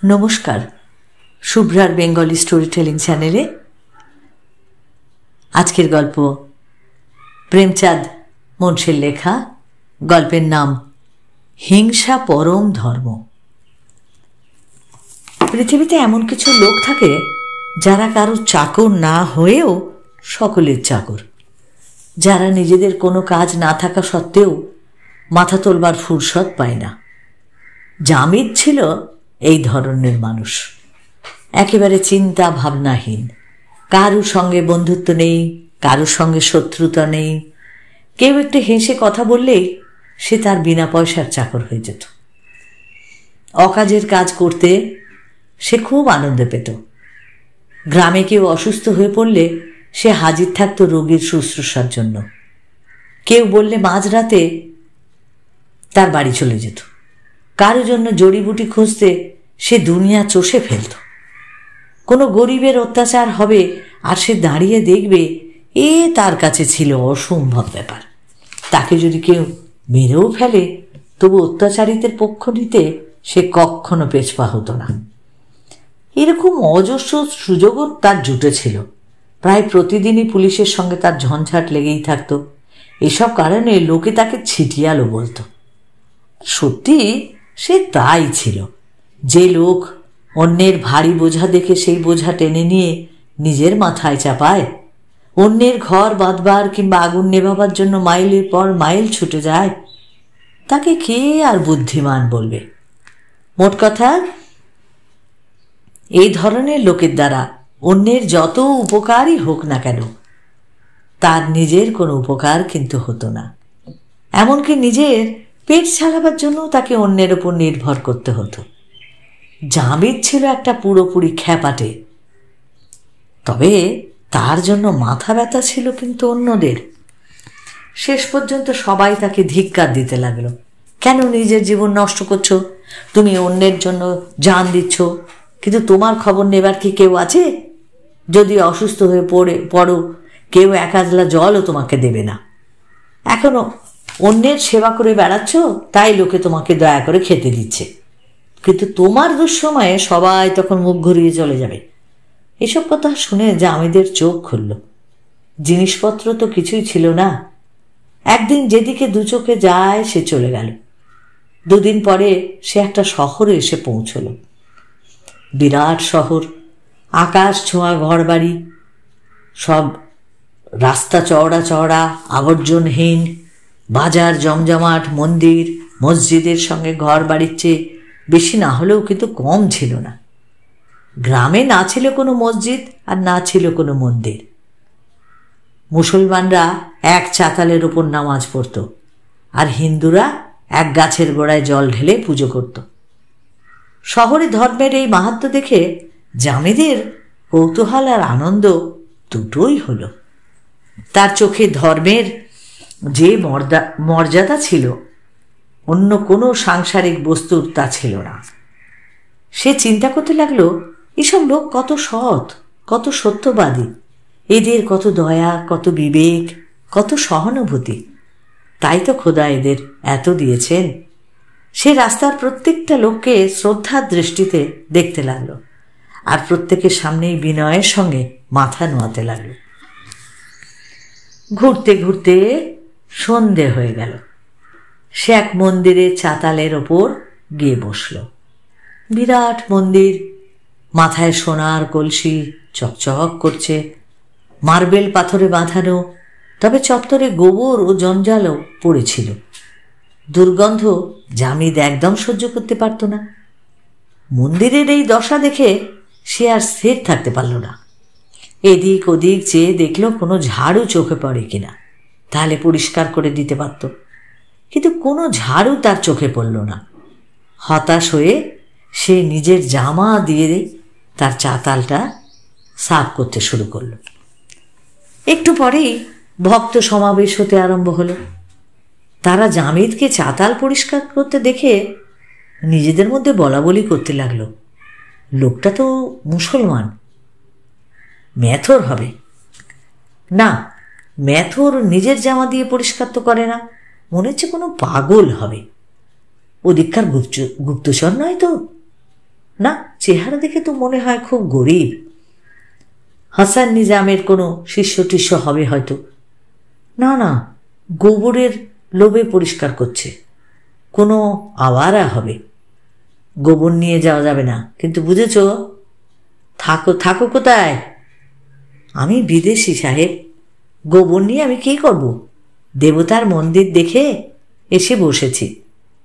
নমস্কার, শুভ্রার Bengali story telling চ্যানেলে আজকের গল্প প্রেমচাঁদ মুন্সির লেখা। গল্পের নাম হিংসা পরম ধর্ম। পৃথিবীতে এমন কিছু লোক থাকে যারা কারো চাকর না হয়েও সকলের চাকর, যারা নিজেদের কোনো কাজ না থাকা সত্ত্বেও মাথা তোলবার ফুরসত পায় না। জামিদ ছিল এই ধরনের মানুষ, একেবারে চিন্তা ভাবনাহীন। কারুর সঙ্গে বন্ধুত্ব নেই, কারুর সঙ্গে শত্রুতা নেই। কেউ একটু হেসে কথা বললেই সে তার বিনা পয়সার চাকর হয়ে যেত। অকাজের কাজ করতে সে খুব আনন্দ পেত। গ্রামে কেউ অসুস্থ হয়ে পড়লে সে হাজির থাকত রোগীর শুশ্রূষার জন্য। কেউ বললে মাঝরাতে তার বাড়ি চলে যেত। কারোর জন্য জড়িবুটি খুঁজতে সে দুনিয়া চষে ফেলত। কোনো গরিবের অত্যাচার হবে আর সে দাঁড়িয়ে দেখবে, এ তার কাছে ছিল অসম্ভব ব্যাপার। তাকে যদি কেউ মেরেও ফেলে তবু অত্যাচারীদের পক্ষ নিতে সে কখনো পেছপা হতো না। এরকম অজস্র সুযোগও তার জুটেছিল। প্রায় প্রতিদিনই পুলিশের সঙ্গে তার ঝঞ্ঝাট লেগেই থাকত। এসব কারণে লোকে তাকে ছিটিয়ালো বলতো। সত্যি সে তাই ছিল। যে লোক অন্যের ভারী বোঝা দেখে সেই বোঝা টেনে নিয়ে নিজের মাথায় চাপায়, অন্যের ঘর বাঁধবার কিংবা আগুন নেভাবার জন্য মাইলের পর মাইল ছুটে যায়, তাকে কে আর বুদ্ধিমান বলবে? মোট কথা, এই ধরনের লোকের দ্বারা অন্যের যত উপকারই হোক না কেন, তার নিজের কোনো উপকার কিন্তু হতো না। এমনকি নিজের পেট চালাবার জন্য তাকে অন্যের ওপর নির্ভর করতে হতো। জামিদ ছিল একটা পুরোপুরি খ্যাপাটে, তবে তার জন্য মাথা ব্যথা ছিল কিন্তু অন্যদের। শেষ পর্যন্ত সবাই তাকে ধিক্কার দিতে লাগলো। কেন নিজের জীবন নষ্ট করছো? তুমি অন্যের জন্য জান দিচ্ছ, কিন্তু তোমার খবর নেবার কি কেউ আছে? যদি অসুস্থ হয়ে পড়ো, কেউ এক আজলা জলও তোমাকে দেবে না। এখনো অন্যের সেবা করে বেড়াচ্ছ, তাই লোকে তোমাকে দয়া করে খেতে দিচ্ছে, কিন্তু তোমার দুঃসময়ে সবাই তখন মুখ ঘুরিয়ে চলে যাবে। এসব কথা শুনে জামিদের চোখ খুলল। জিনিসপত্র তো কিছুই ছিল না। একদিন যেদিকে দু চোখে যায় সে চলে গেল। দুদিন পরে সে একটা শহরে এসে পৌঁছল। বিরাট শহর, আকাশ ছোঁয়া ঘর বাড়ি, সব রাস্তা চওড়া চওড়া, আবর্জনহীন, বাজার জমজমাট, মন্দির মসজিদের সঙ্গে ঘর বাড়ির চেয়ে বেশি না হলেও কিন্তু কম ছিল না। গ্রামে না ছিল কোনো মসজিদ আর না ছিল কোনো মন্দির। মুসলমানরা এক চাতালের ওপর নামাজ পড়ত, আর হিন্দুরা এক গাছের গোড়ায় জল ঢেলে পুজো করত। শহরে ধর্মের এই মাহাত্ম্য দেখে জামিদের কৌতূহল আর আনন্দ দুটোই হলো। তার চোখে ধর্মের যে মর্যাদা ছিল, অন্য কোনো সাংসারিক বস্তুর তা ছিল না। সে চিন্তা করতে লাগলো, এসব লোক কত সৎ, কত সত্যবাদী, এদের কত দয়া, কত বিবেক, কত সহানুভূতি। তাই তো খোদা এদের এত দিয়েছেন। সে রাস্তার প্রত্যেকটা লোককে শ্রদ্ধার দৃষ্টিতে দেখতে লাগলো, আর প্রত্যেকের সামনেই বিনয়ের সঙ্গে মাথা নোয়াতে লাগলো। ঘুরতে ঘুরতে সন্ধে হয়ে গেল। সে এক মন্দিরের চাতালের ওপর গিয়ে বসল। বিরাট মন্দির, মাথায় সোনার কলসি চকচক করছে, মার্বেল পাথরে বাঁধানো, তবে চত্বরে গোবর ও জঞ্জালও পড়েছিল। দুর্গন্ধ জামিদ একদম সহ্য করতে পারত না। মন্দিরের এই দশা দেখে সে আর স্থির থাকতে পারল না। এদিক ওদিক চেয়ে দেখল কোনো ঝাড়ু চোখে পড়ে কিনা, তাহলে পরিষ্কার করে দিতে পারত, কিন্তু কোনো ঝাড়ু তার চোখে পড়ল না। হতাশ হয়ে সে নিজের জামা দিয়ে তার চাতালটা সাফ করতে শুরু করল। একটু পরেই ভক্ত সমাবেশ হতে আরম্ভ হলো। তারা জামিদকে চাতাল পরিষ্কার করতে দেখে নিজেদের মধ্যে বলাবলি করতে লাগলো, লোকটা তো মুসলমান, মেথর হবে না। মেথর নিজের জামা দিয়ে পরিষ্কার তো করে না, মনে হচ্ছে কোনো পাগল হবে। ওদিককার গুপ্তচর নয় তো? না, চেহারা দেখে তো মনে হয় খুব গরিব। হাসান নিজামের কোনো শিষ্য টিষ্য হবে হয়তো। না না, গোবরের লোভে পরিষ্কার করছে, কোনো আওয়ারা হবে। গোবর নিয়ে যাওয়া যাবে না, কিন্তু বুঝেছ? থাকো থাকো কোথায়? আমি বিদেশি সাহেব, গোবর নিয়ে আমি কী করব? দেবতার মন্দির দেখে এসে বসেছি,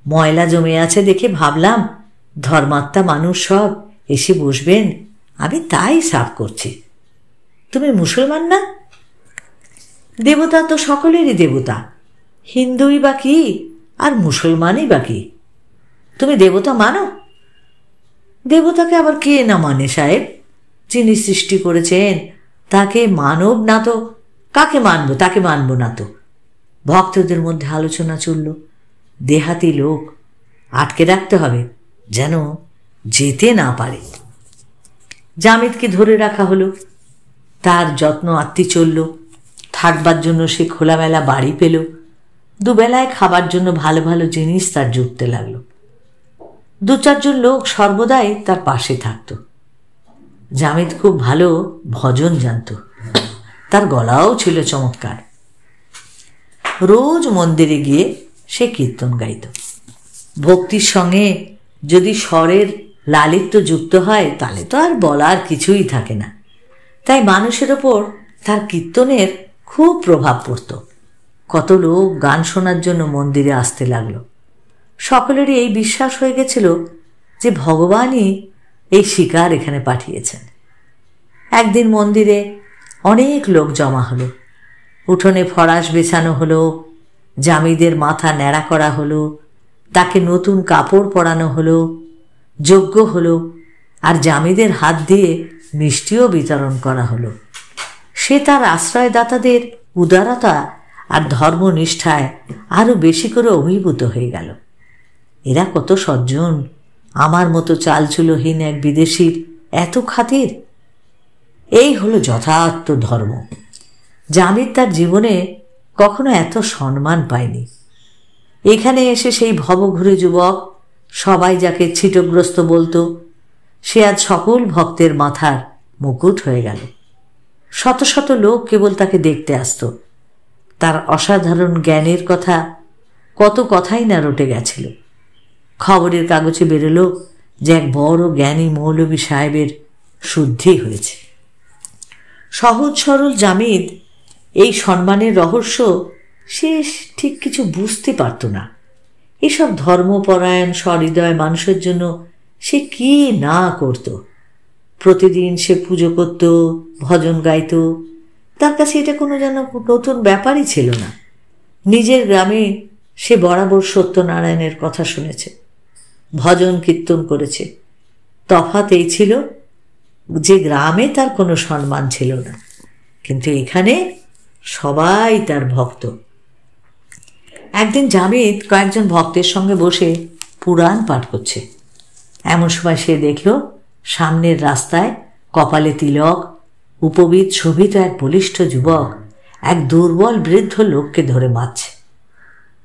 ময়লা জমে আছে দেখে ভাবলাম ধর্মাত্মা মানুষ সব এসে বসবেন, আমি তাই সাফ করছি। তুমি মুসলমান না? দেবতা তো সকলেরই দেবতা, হিন্দুই বা কি আর মুসলমানই বা কি। তুমি দেবতা মানো? দেবতাকে আবার কে না মানে সাহেব? যিনি সৃষ্টি করেছেন তাকে মানব না তো কাকে মানব? তাকে মানব না তো। ভক্তদের মধ্যে আলোচনা চলল। দেহাতি লোক, আটকে রাখতে হবে যেন যেতে না পারে। জামিদকে ধরে রাখা হলো, তার যত্ন আত্মি চলল। থাকবার জন্য সে খোলামেলা বাড়ি পেল, দুবেলায় খাবার জন্য ভালো ভালো জিনিস তার জুটতে লাগলো। দু চারজন লোক সর্বদাই তার পাশে থাকত। জামিদ খুব ভালো ভজন জানত, তার গলাও ছিল চমৎকার। রোজ মন্দিরে গিয়ে সে কীর্তন গাইত। ভক্তির সঙ্গে যদি স্বরের লালিত্য যুক্ত হয় তাহলে তো আর বলার কিছুই থাকে না। তাই মানুষের ওপর তার কীর্তনের খুব প্রভাব পড়ত। কত লোক গান শোনার জন্য মন্দিরে আসতে লাগলো। সকলেরই এই বিশ্বাস হয়ে গেছিল যে ভগবানই এই শিকার এখানে পাঠিয়েছেন। একদিন মন্দিরে অনেক লোক জমা হলো। উঠোনে ফরাশ বেছানো হলো, জামিদের মাথা ন্যাড়া করা হলো, তাকে নতুন কাপড় পরানো হলো, যজ্ঞ হলো, আর জামিদের হাত দিয়ে মিষ্টিও বিতরণ করা হলো। সে তার আশ্রয়দাতাদের উদারতা আর ধর্মনিষ্ঠায় আরও বেশি করে অভিভূত হয়ে গেল। এরা কত সজ্জন, আমার মতো চালচুলোহীন এক বিদেশির এত খাতির। এই হলো যথার্থ ধর্ম। জামিদ তার জীবনে কখনো এত সম্মান পায়নি। এখানে এসে সেই ভবঘুরে যুবক, সবাই যাকে ছিটগ্রস্ত বলতো, সে আজ সকল ভক্তের মাথার মুকুট হয়ে গেল। শত শত লোক কেবল তাকে দেখতে আসত। তার অসাধারণ জ্ঞানের কথা কত কথাই না রটে গেছিল। খবরের কাগজে বেরোলো যে এক বড় জ্ঞানী মৌলভী সাহেবের শুদ্ধি হয়েছে। সহজ সরল জামিদ এই সম্মানের রহস্য সে ঠিক কিছু বুঝতে পারত না। এসব ধর্মপরায়ণ সহৃদয় মানুষের জন্য সে কি না করত। প্রতিদিন সে পুজো করত, ভজন গাইত। তার কাছে এটা কোনো যেন নতুন ব্যাপারই ছিল না। নিজের গ্রামে সে বরাবর সত্যনারায়ণের কথা শুনেছে, ভজন কীর্তন করেছে। তফাৎ এই ছিল যে গ্রামে তার কোনো সম্মান ছিল না, কিন্তু এখানে সবাই তার ভক্ত। একদিন জামিদ কয়েকজন ভক্তের সঙ্গে বসে পুরাণ পাঠ করছে। এমন সময় সে দেখল সামনের রাস্তায় কপালে তিলক, উপবিত শোভিত এক বলিষ্ঠ যুবক এক দুর্বল বৃদ্ধ লোককে ধরে মারছে।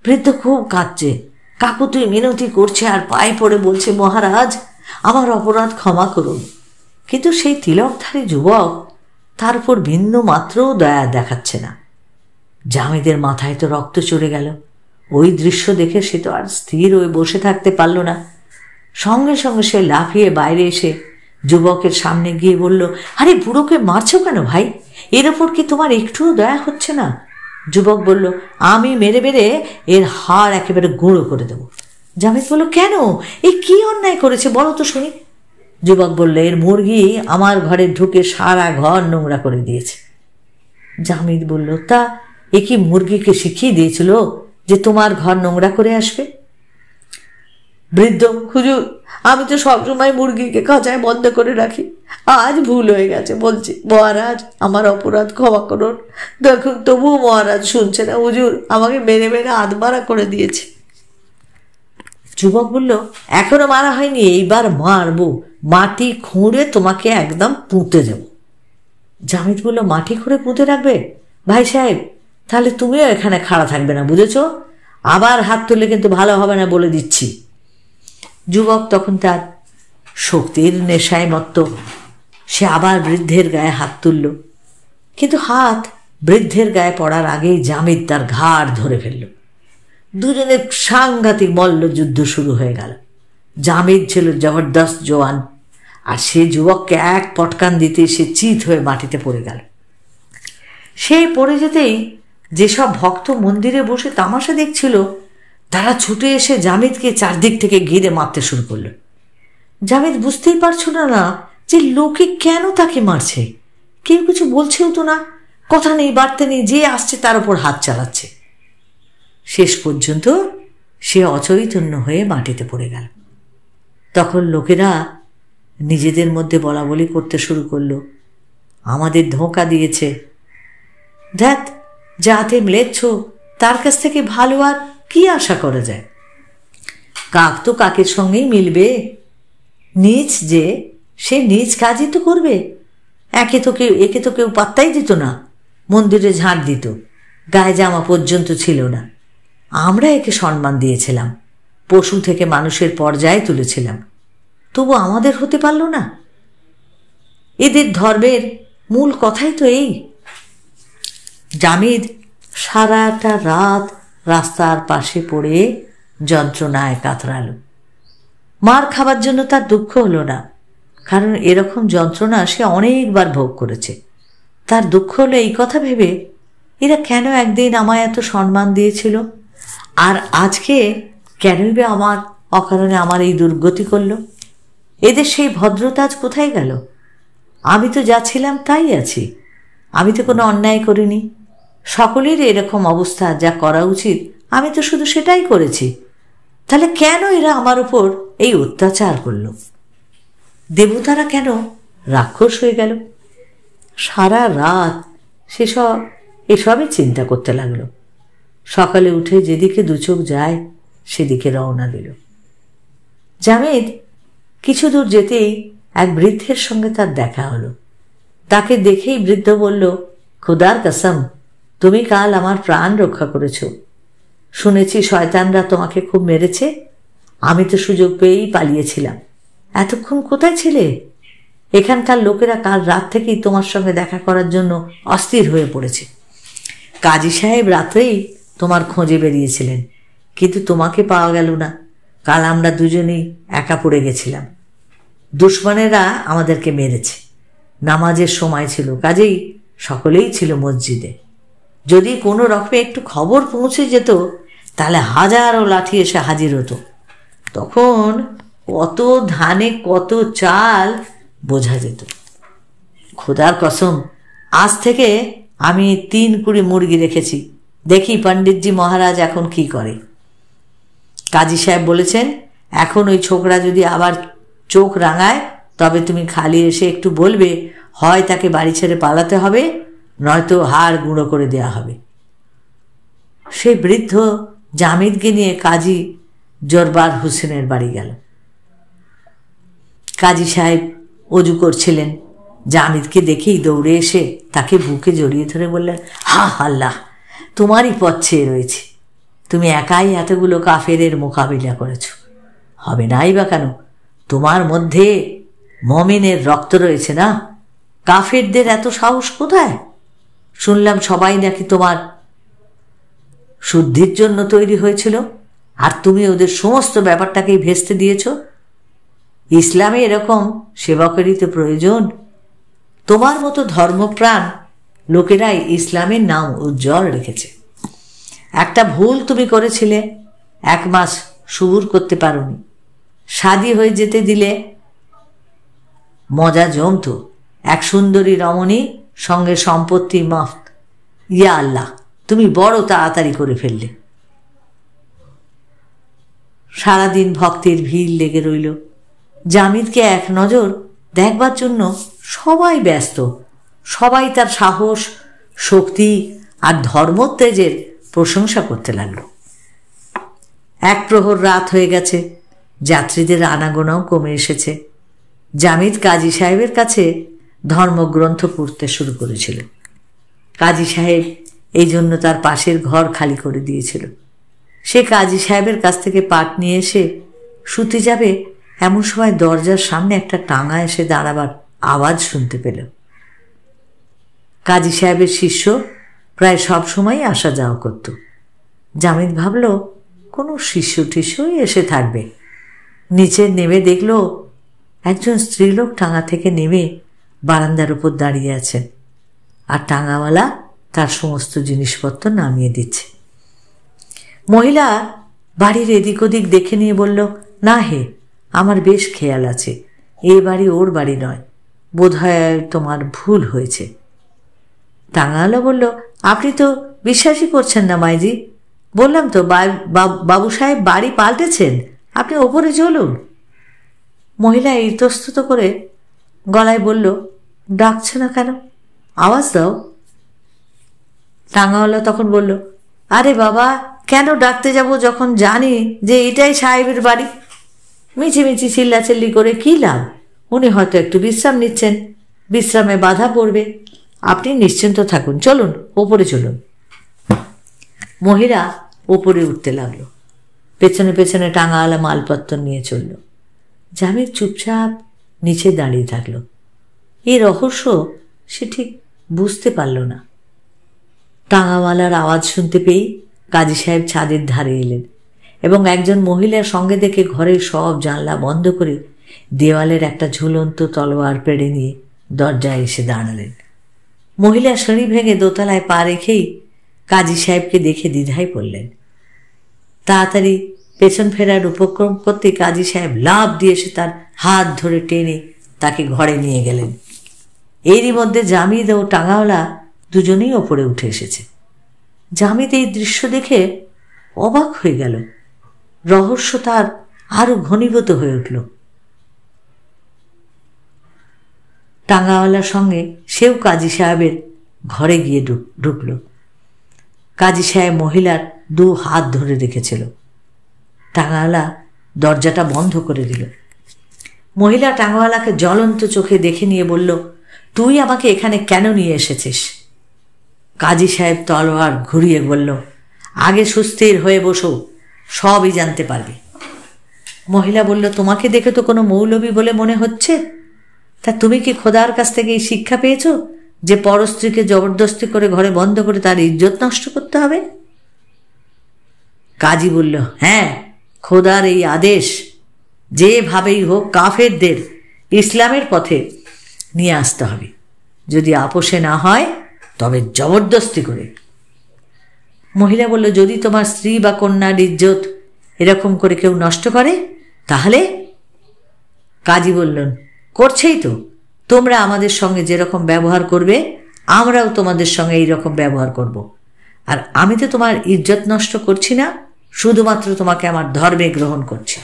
বৃদ্ধ খুব কাঁদছে, কাকুতি মিনতি করছে আর পায়ে পড়ে বলছে, মহারাজ আমার অপরাধ ক্ষমা করুন। কিন্তু সেই তিলকধারী যুবক তার উপর বিন্দু মাত্রও দয়া দেখাচ্ছে না। জামিদের মাথায় তো রক্ত চড়ে গেল। ওই দৃশ্য দেখে সে তো আর স্থির হয়ে বসে থাকতে পারল না। সঙ্গে সঙ্গে সে লাফিয়ে বাইরে এসে যুবকের সামনে গিয়ে বলল, আরে বুড়োকে মারছো কেন ভাই? এর ওপর কি তোমার একটুও দয়া হচ্ছে না? যুবক বলল, আমি মেরে মেরে এর হাড় একেবারে গুঁড়ো করে দেব। জামিদ বলল, কেন? এই কি অন্যায় করেছে বলো তো শুনি। যুবক বলল, এর মুরগি আমার ঘরে ঢুকে সারা ঘর নোংরা করে দিয়েছে। জামিদ বলল, তা এ কি মুরগিকে শিখিয়ে দিয়েছিল যে তোমার ঘর নোংরা করে আসবে? বৃদ্ধ, হুজুর আমি তো সবসময় মুরগিকে খাঁচায় বন্ধ করে রাখি, আজ ভুল হয়ে গেছে, বলছি মহারাজ আমার অপরাধ ক্ষমা করুন। দেখুন তবুও মহারাজ শুনছে না, হুজুর আমাকে মেরে মেরে আধমারা করে দিয়েছে। যুবক বলল, এখনো মারা হয়নি, এইবার মারবো, মাটি খুঁড়ে তোমাকে একদম পুঁতে দেব। জামিদ বলল, মাটি খুঁড়ে পুঁতে রাখবে? ভাই সাহেব তাহলে তুমিও এখানে খাড়া থাকবে না, বুঝেছ? আবার হাত তুললে কিন্তু ভালো হবে না বলে দিচ্ছি। যুবক তখন তার শক্তির নেশায় মত্ত সে আবার বৃদ্ধের গায়ে হাত তুলল, কিন্তু হাত বৃদ্ধের গায়ে পড়ার আগেই জামিদ তার ঘাড় ধরে ফেলল। দুজনের সাংঘাতিক মল্লযুদ্ধ শুরু হয়ে গেল। জামিদ ছিল জবরদস্ত জওয়ান, আর সে যুবককে এক পটকান দিতে সে চিত হয়ে মাটিতে পড়ে গেল। সে পড়ে যেতেই যেসব ভক্ত মন্দিরে বসে তামাশা দেখছিল তারা ছুটে এসে জামিদকে চারদিক থেকে ঘিরে মারতে শুরু করল। জামিদ বুঝতেই পারছিল না যে লোকে কেন তাকে মারছে। কেউ কিছু বলছেও তো না, কথা নেই বার্তা নেই, যে আসছে তার উপর হাত চালাচ্ছে। শেষ পর্যন্ত সে অচৈতন্য হয়ে মাটিতে পড়ে গেল। তখন লোকেরা নিজেদের মধ্যে বলা বলি করতে শুরু করলো, আমাদের ধোঁকা দিয়েছে, ধ্যাত যাতে মিলেছ তার কাছ থেকে ভালো আর কি আশা করা যায়। কাক তো কাকের সঙ্গেই মিলবে, নিজ যে সে নিজ কাজই তো করবে। একে তো কেউ পাত্তাই দিত না, মন্দিরে ঝাঁট দিত, গায়ে জামা পর্যন্ত ছিল না। আমরা একে সম্মান দিয়েছিলাম, পশু থেকে মানুষের পর্যায়ে তুলেছিলাম, তবু আমাদের হতে পারল না। এদের ধর্মের মূল কথাই তো এই। জামিদ সারাটা রাত রাস্তার পাশে পড়ে যন্ত্রণায় কাতরাল। মার খাবার জন্য তার দুঃখ হলো না, কারণ এরকম যন্ত্রণা সে অনেকবার ভোগ করেছে। তার দুঃখ হলো এই কথা ভেবে, এরা কেন একদিন আমায় এত সম্মান দিয়েছিল, আর আজকে কেনই বা আমার অকারণে আমার এই দুর্গতি করল। এদের সেই ভদ্রতা আজ কোথায় গেল? আমি তো যা ছিলাম তাই আছি, আমি তো কোনো অন্যায় করিনি। সকলের এরকম অবস্থা, যা করা উচিত আমি তো শুধু সেটাই করেছি, তাহলে কেন এরা আমার উপর এই অত্যাচার করল? দেবতারা কেন রাক্ষস হয়ে গেল? সারা রাত এসবই চিন্তা করতে লাগলো। সকালে উঠে যেদিকে দুচোখ যায় সেদিকে রওনা দিল। জামিদ কিছু দূর যেতেই এক বৃদ্ধের সঙ্গে তার দেখা হলো। তাকে দেখেই বৃদ্ধ বলল, খোদার কসম, তুমি কাল আমার প্রাণ রক্ষা করেছ। শুনেছি শয়তানরা তোমাকে খুব মেরেছে, আমি তো সুযোগ পেয়েই পালিয়েছিলাম। এতক্ষণ কোথায় ছিলে? এখানকার লোকেরা কাল রাত থেকেই তোমার সঙ্গে দেখা করার জন্য অস্থির হয়ে পড়েছে। কাজী সাহেব রাত্রেই তোমার খোঁজে বেরিয়েছিলেন, কিন্তু তোমাকে পাওয়া গেল না। কাল আমরা দুজনেই একা পড়ে গেছিলাম। দুশ্মনেরা আমাদেরকে মেরেছে। নামাজের সময় ছিল, কাজেই সকলেই ছিল মসজিদে। যদি কোনো রকমে একটু খবর পৌঁছে যেত তাহলে হাজারো লাঠি এসে হাজির হতো। তখন কত ধানে কত চাল বোঝা যেত। খোদার কসম, আজ থেকে আমি 3 কুড়ি মুরগি রেখেছি, দেখি পণ্ডিতজি মহারাজ এখন কি করে। কাজী সাহেব বলেছেন, এখন ওই ছোকরা যদি আবার চোখ রাঙায় তবে তুমি খালি এসে একটু বলবে, হয় তাকে বাড়ি ছেড়ে পালাতে হবে, নয়তো হাড় গুঁড়ো করে দেয়া হবে। সেই বৃদ্ধ জামিদকে নিয়ে কাজী জরবার হোসেনের বাড়ি গেল। কাজী সাহেব অজু করছিলেন। জামিদকে দেখেই দৌড়ে এসে তাকে বুকে জড়িয়ে ধরে বললেন, হা আল্লাহ, তোমারই পথ চেয়ে রয়েছে। তুমি একাই এতগুলো কাফেরের মোকাবিলা করেছ, হবে নাই বা কেন? তোমার মধ্যে মমিনের রক্ত রয়েছে না? কাফেরদের এত সাহস কোথায়? শুনলাম সবাই নাকি তোমার শুদ্ধির জন্য তৈরি হয়েছিল, আর তুমি ওদের সমস্ত ব্যাপারটাকেই ভেস্তে দিয়েছ। ইসলামে এরকম সেবকেরই তো প্রয়োজন। তোমার মতো ধর্মপ্রাণ লোকেরাই ইসলামের নাম উজ্জ্বল রেখেছে। একটা ভুল তুমি করেছিলে, 1 মাস সবুর করতে পারোনি। শাদী হয়ে যেতে দিলে মজা জমতো, এক সুন্দরী রমণী, সঙ্গে সম্পত্তি মফত। ইয়া আল্লাহ, তুমি বড় তাড়াতাড়ি করে ফেললে। সারাদিন ভক্তের ভিড় লেগে রইল। জামিদকে এক নজর দেখবার জন্য সবাই ব্যস্ত। সবাই তার সাহস, শক্তি আর ধর্মোত্তেজের প্রশংসা করতে লাগল। 1 প্রহর রাত হয়ে গেছে, যাত্রীদের আনাগোনাও কমে এসেছে। জামিদ কাজী সাহেবের কাছে ধর্মগ্রন্থ পড়তে শুরু করেছিল। কাজী সাহেব এই জন্য তার পাশের ঘর খালি করে দিয়েছিল। সে কাজী সাহেবের কাছ থেকে পাঠ নিয়ে এসে শুতে যাবে, এমন সময় দরজার সামনে একটা টাঙা এসে দাঁড়াবার আওয়াজ শুনতে পেল। কাজী সাহেবের শিষ্য প্রায় সব সময়ই আসা যাওয়া করত। জামিদ ভাবল কোনো শিষ্য টিষ্যই এসে থাকবে। নিচে নেমে দেখল একজন স্ত্রীলোক টাঙা থেকে নেমে বারান্দার উপর দাঁড়িয়ে আছেন, আর টাঙাওয়ালা তার সমস্ত জিনিসপত্র নামিয়ে দিচ্ছে। মহিলা বাড়ির এদিক ওদিক দেখে নিয়ে বলল, না হে, আমার বেশ খেয়াল আছে, এ বাড়ি ওর বাড়ি নয়, বোধহয় তোমার ভুল হয়েছে। টাঙাওয়ালা বলল, আপনি তো বিশ্বাসই করছেন না মাইজি, বললাম তো বাবু সাহেব বাড়ি পাল্টেছেন, আপনি ওপরে চলুন। মহিলা ইতস্তত করে গলায় বলল, ডাকছে না কেন, আওয়াজ দাও। টাঙাওয়ালা তখন বলল, আরে বাবা, কেন ডাকতে যাব যখন জানি যে এটাই সাহেবের বাড়ি? মিছিমিছি চিল্লাচিল্লি করে কী লাভ? উনি হয়তো একটু বিশ্রাম নিচ্ছেন, বিশ্রামে বাধা পড়বে। আপনি নিশ্চিন্ত থাকুন, চলুন ওপরে চলুন। মহিলা ওপরে উঠতে লাগলো। পেছনে পেছনে টাঙাওয়ালা মালপত্র নিয়ে চলল। জামিদ চুপচাপ নিচে দাঁড়িয়ে থাকল। এই রহস্য সে ঠিক বুঝতে পারল না। টাঙাওয়ালার আওয়াজ শুনতে পেয়েই কাজী সাহেব ছাদের ধারে এলেন এবং একজন মহিলার সঙ্গে দেখে ঘরের সব জানলা বন্ধ করে দেওয়ালের একটা ঝুলন্ত তলোয়ার পেড়ে নিয়ে দরজায় এসে দাঁড়ালেন। মহিলা সিঁড়ি ভেঙে দোতলায় পা রেখেই কাজী সাহেবকে দেখে দ্বিধায় পড়লেন। তাড়াতাড়ি পেছন ফেরার উপক্রম করতে কাজী সাহেব লাফ দিয়ে এসে তার হাত ধরে টেনে তাকে ঘরে নিয়ে গেলেন। এরই মধ্যে জামিদ ও টাঙাওয়ালা দুজনেই ওপরে উঠে এসেছে। জামিদ এই দৃশ্য দেখে অবাক হয়ে গেল। রহস্য তার আরো ঘনীভূত হয়ে উঠল। টাঙাওয়ালার সঙ্গে সেও কাজী সাহেবের ঘরে গিয়ে ঢুকল। কাজী সাহেব মহিলার দু হাত ধরে রেখেছিল। টাঙাওয়ালা দরজাটা বন্ধ করে দিল। মহিলা টাঙাওয়ালাকে জ্বলন্ত চোখে দেখে নিয়ে বলল, তুই আমাকে এখানে কেন নিয়ে এসেছিস? কাজী সাহেব তলোয়ার ঘুরিয়ে বলল, আগে সুস্থির হয়ে বসো, সবই জানতে পারবে। মহিলা বলল, তোমাকে দেখে তো কোনো মৌলবী বলে মনে হচ্ছে, তা তুমি কি খোদার কাছ থেকে এই শিক্ষা পেয়েছ যে পরস্ত্রীকে জবরদস্তি করে ঘরে বন্ধ করে তার ইজ্জত নষ্ট করতে হবে? কাজী বলল, হ্যাঁ, খোদার এই আদেশ যেভাবেই হোক কাফেরদের ইসলামের পথে নিয়ে আসতে হবে, যদি আপোষে না হয় তবে জবরদস্তি করে। মহিলা বলল, যদি তোমার স্ত্রী বা কন্যার ইজ্জত এরকম করে কেউ নষ্ট করে তাহলে? কাজী বললেন, করছেই তো, তোমরা আমাদের সঙ্গে যেরকম ব্যবহার করবে আমরাও তোমাদের সঙ্গে এইরকম ব্যবহার করব। আর আমি তো তোমার ইজ্জত নষ্ট করছি না, শুধুমাত্র তোমাকে আমার ধর্মে গ্রহণ করছি।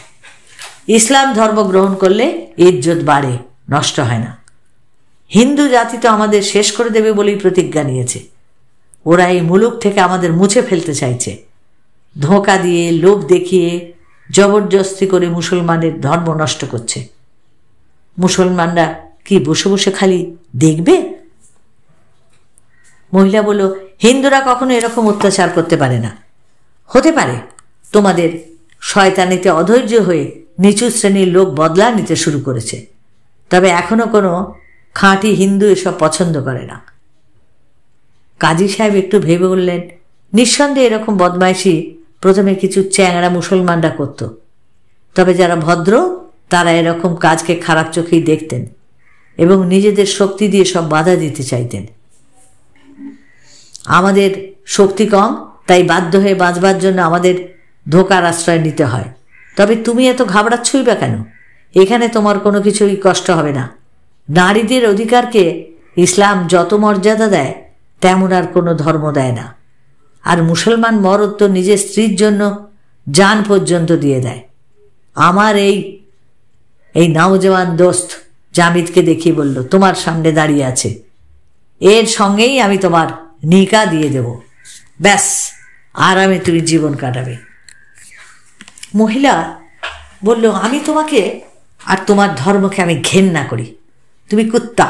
ইসলাম ধর্ম গ্রহণ করলে ইজ্জত বাড়ে, নষ্ট হয় না। হিন্দু জাতি তো আমাদের শেষ করে দেবে বলেই প্রতিজ্ঞা নিয়েছে। ওরা এই মুলুক থেকে আমাদের মুছে ফেলতে চাইছে। ধোঁকা দিয়ে, লোভ দেখিয়ে, জবরদস্তি করে মুসলমানের ধর্ম নষ্ট করছে। মুসলমানরা কি বসে বসে খালি দেখবে? মহিলা বলল, হিন্দুরা কখনো এরকম অত্যাচার করতে পারে না। হতে পারে তোমাদের শয়তানিতে অধৈর্য হয়ে নিচু শ্রেণীর লোক বদলা নিতে শুরু করেছে, তবে এখনো কোনো খাঁটি হিন্দু এসব পছন্দ করে না। কাজী সাহেব একটু ভেবে বললেন, নিঃসন্দেহে এরকম বদমাইশি প্রথমে কিছু চ্যাংড়া মুসলমানরা করত, তবে যারা ভদ্র তারা এরকম কাজকে খারাপ চোখেই দেখতেন এবং নিজেদের শক্তি দিয়ে সব বাধা দিতে চাইতেন। আমাদের শক্তি কম, তাই বাধ্য হয়ে বাঁচবার জন্য আমাদের ধোঁকার আশ্রয় নিতে হয়। তবে তুমি এত ঘাবড়াচ্ছই বা কেন? এখানে তোমার কোনো কিছুই কষ্ট হবে না। নারীদের অধিকারকে ইসলাম যত মর্যাদা দেয় তেমন আর কোনো ধর্ম দেয় না। আর মুসলমান মরদ তো নিজের স্ত্রীর জন্য জান পর্যন্ত দিয়ে দেয়। আমার এই নওজওয়ান দোস্ত জামিদকে দেখিয়ে বলল, তোমার সামনে দাঁড়িয়ে আছে, এর সঙ্গেই আমি তোমার নিকা দিয়ে দেব, ব্যাস আরামে তুমি জীবন কাটাবে। মহিলা বলল, আমি তোমাকে আর তোমার ধর্মকে আমি ঘেন্না করি, তুমি কুত্তা,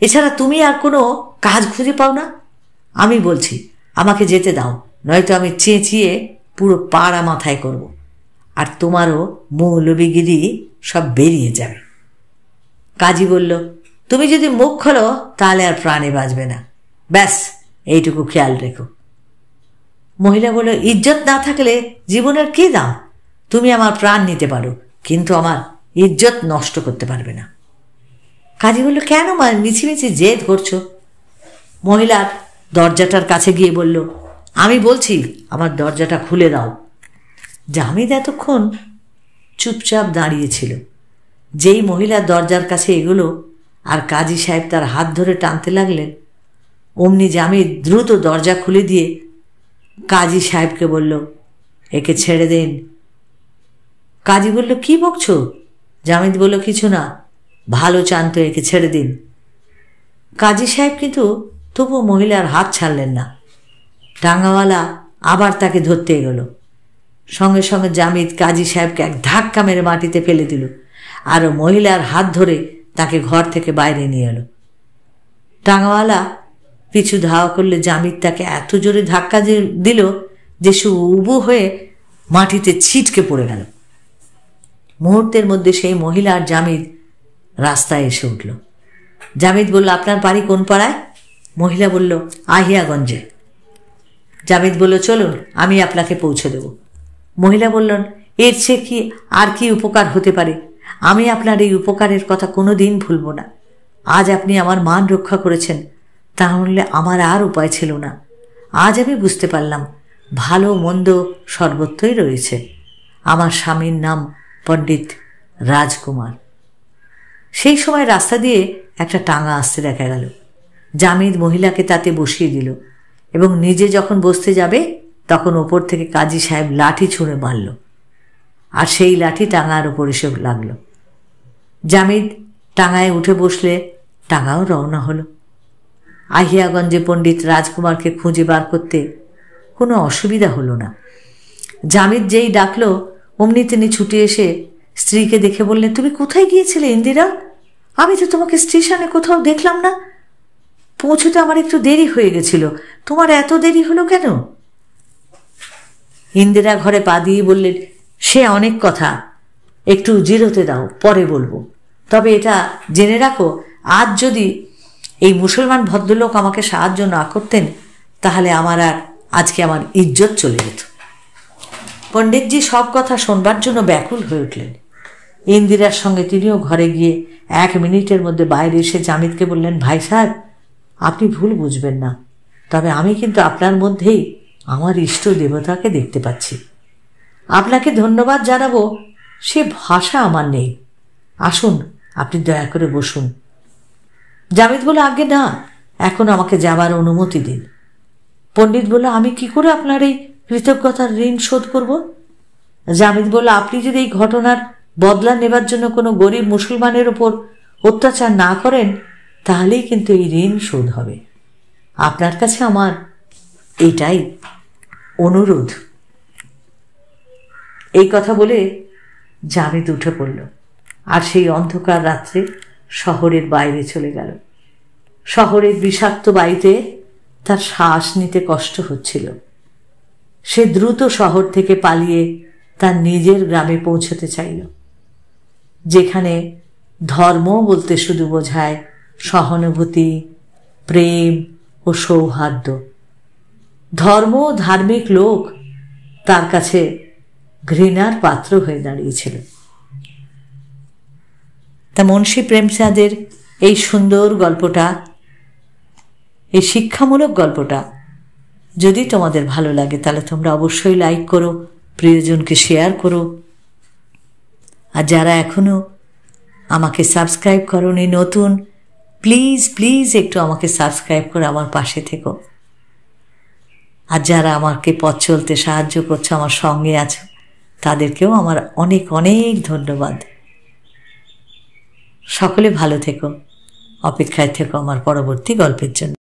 এছাড়া তুমি আর কোনো কাজ খুঁজে পাও না। আমি বলছি আমাকে যেতে দাও, নয়তো আমি চেঁচিয়ে পুরো পাড়া মাথায় করব, আর তোমারও মৌলবিগিরি সব বেরিয়ে যাবে। কাজী বলল, তুমি যদি মুখ খোলো তাহলে আর প্রাণে বাঁচবে না, ব্যাস এইটুকু খেয়াল রেখো। মহিলা বলল, ইজ্জত না থাকলে জীবনের কি দাম? তুমি আমার প্রাণ নিতে পারো, কিন্তু আমার ইজ্জত নষ্ট করতে পারবে না। কাজী বলল, কেন মিছিমিছি জেদ করছো? মহিলার দরজাটার কাছে গিয়ে বলল, আমি বলছি আমার দরজাটা খুলে দাও। জামিদ এতক্ষণ চুপচাপ দাঁড়িয়েছিল। যেই মহিলা দরজার কাছে এগোলো আর কাজী সাহেব তার হাত ধরে টানতে লাগলেন, অমনি জামিদ দ্রুত দরজা খুলে দিয়ে কাজী সাহেবকে বলল, একে ছেড়ে দিন। কাজী বলল, কি বকছো? জামিদ বলল, কিছু না, ভালো চান তো একে ছেড়ে দিন। কাজী সাহেব কিন্তু তবু মহিলার হাত ছাড়লেন না। টাঙ্গাওয়ালা আবার তাকে ধরতে এগোলো। সঙ্গে সঙ্গে জামিদ কাজী সাহেবকে এক ধাক্কা মেরে মাটিতে ফেলে দিল আর মহিলার হাত ধরে তাকে ঘর থেকে বাইরে নিয়ে এলো। টাঙ্গাওয়ালা পিছু ধাওয়া করলে জামিদ তাকে এত জোরে ধাক্কা দিল যে সে উবু হয়ে মাটিতে ছিটকে পড়ে গেল। মুহূর্তের মধ্যে সেই মহিলা আর জামিদ রাস্তায় এসে উঠল। জামিদ বলল, আপনার বাড়ি কোন পাড়ায়? মহিলা বলল, আহিয়াগঞ্জে। জামিদ বলল, চলুন আমি আপনাকে পৌঁছে দেব। মহিলা বললেন, এর চেয়ে কি আর কি উপকার হতে পারে? আমি আপনার এই উপকারের কথা কোনো দিন ভুলব না। আজ আপনি আমার মান রক্ষা করেছেন, তাহলে আমার আর উপায় ছিল না। আজ আমি বুঝতে পারলাম ভালো মন্দ সর্বত্রই রয়েছে। আমার স্বামীর নাম পণ্ডিত রাজকুমার। সেই সময় রাস্তা দিয়ে একটা টাঙা আসতে দেখা গেল। জামিদ মহিলাকে তাতে বসিয়ে দিল এবং নিজে যখন বসতে যাবে তখন ওপর থেকে কাজী সাহেব লাঠি ছুঁড়ে মারল আর সেই লাঠি টাঙার ওপর এসে লাগল। জামিদ টাঙায় উঠে বসলে টাঙাও রওনা হলো। আহিয়াগঞ্জে পণ্ডিত রাজকুমারকে খুঁজে বার করতে কোনো অসুবিধা হলো না। জামিদ যেই ডাকলো অমনি তিনি ছুটে এসে স্ত্রীকে দেখে বললেন, তুমি কোথায় গিয়েছিলে ইন্দিরা? আমি তো তোমাকে স্টেশনে কোথাও দেখলাম না। পৌঁছতে আমার একটু দেরি হয়ে গেছিল, তোমার এত দেরি হলো কেন? ইন্দিরা ঘরে পা দিয়ে বললেন, সে অনেক কথা, একটু জিরোতে দাও, পরে বলবো। তবে এটা জেনে রাখো, আজ যদি এই মুসলমান ভদ্রলোক আমাকে সাহায্য না করতেন তাহলে আজকে আমার ইজ্জত চলে যেত। পণ্ডিতজি সব কথা শোনবার জন্য ব্যাকুল হয়ে উঠলেন। ইন্দিরার সঙ্গে তিনিও ঘরে গিয়ে 1 মিনিটের মধ্যে বাইরে এসে জামিদকে বললেন, ভাই সাহেব আপনি ভুল বুঝবেন না, তবে আমি কিন্তু আপনার মধ্যেই আমার ইষ্ট দেবতাকে দেখতে পাচ্ছি। আপনাকে ধন্যবাদ জানাবো সে ভাষা আমার নেই। আসুন আপনি দয়া করে বসুন। জামিদ বলল, আগে না, এখন আমাকে যাবার অনুমতি দিন। পণ্ডিত বলল, আমি কি করে আপনার এই কৃতজ্ঞতার ঋণ শোধ করব? জামিদ বলল, আপনি যদি এই ঘটনার বদলা নেবার জন্য কোনো গরিব মুসলমানের ওপর অত্যাচার না করেন তাহলেই কিন্তু এই ঋণ শোধ হবে। আপনার কাছে আমার এটাই অনুরোধ। এই কথা বলে জামিদ উঠে পড়ল আর সেই অন্ধকার রাত্রে শহরের বাইরে চলে গেল। শহরের বিষাক্ত বায়ুতে তার শ্বাস নিতে কষ্ট হচ্ছিল। সে দ্রুত শহর থেকে পালিয়ে তার নিজের গ্রামে পৌঁছতে চাইল, যেখানে ধর্ম বলতে শুধু বোঝায় সহানুভূতি, প্রেম ও সৌহার্দ্য। ধর্ম ও ধার্মিক লোক তার কাছে ঘৃণার পাত্র হয়ে দাঁড়িয়েছিল। তা মুন্সী প্রেমচাঁদের এই সুন্দর গল্পটা, এই শিক্ষামূলক গল্পটা যদি তোমাদের ভালো লাগে তাহলে তোমরা অবশ্যই লাইক করো, প্রিয়জনকে শেয়ার করো। আর যারা এখনো আমাকে সাবস্ক্রাইব করোনি, নতুন, প্লিজ প্লিজ একটু আমাকে সাবস্ক্রাইব করে আমার পাশে থেকো। আর যারা আমাকে পথ চলতে সাহায্য করছো, আমার সঙ্গে আছো, তাদেরকেও আমার অনেক অনেক ধন্যবাদ। সকলে ভালো থেকো, অপেক্ষায় থেকো আমার পরবর্তী গল্পের জন্য।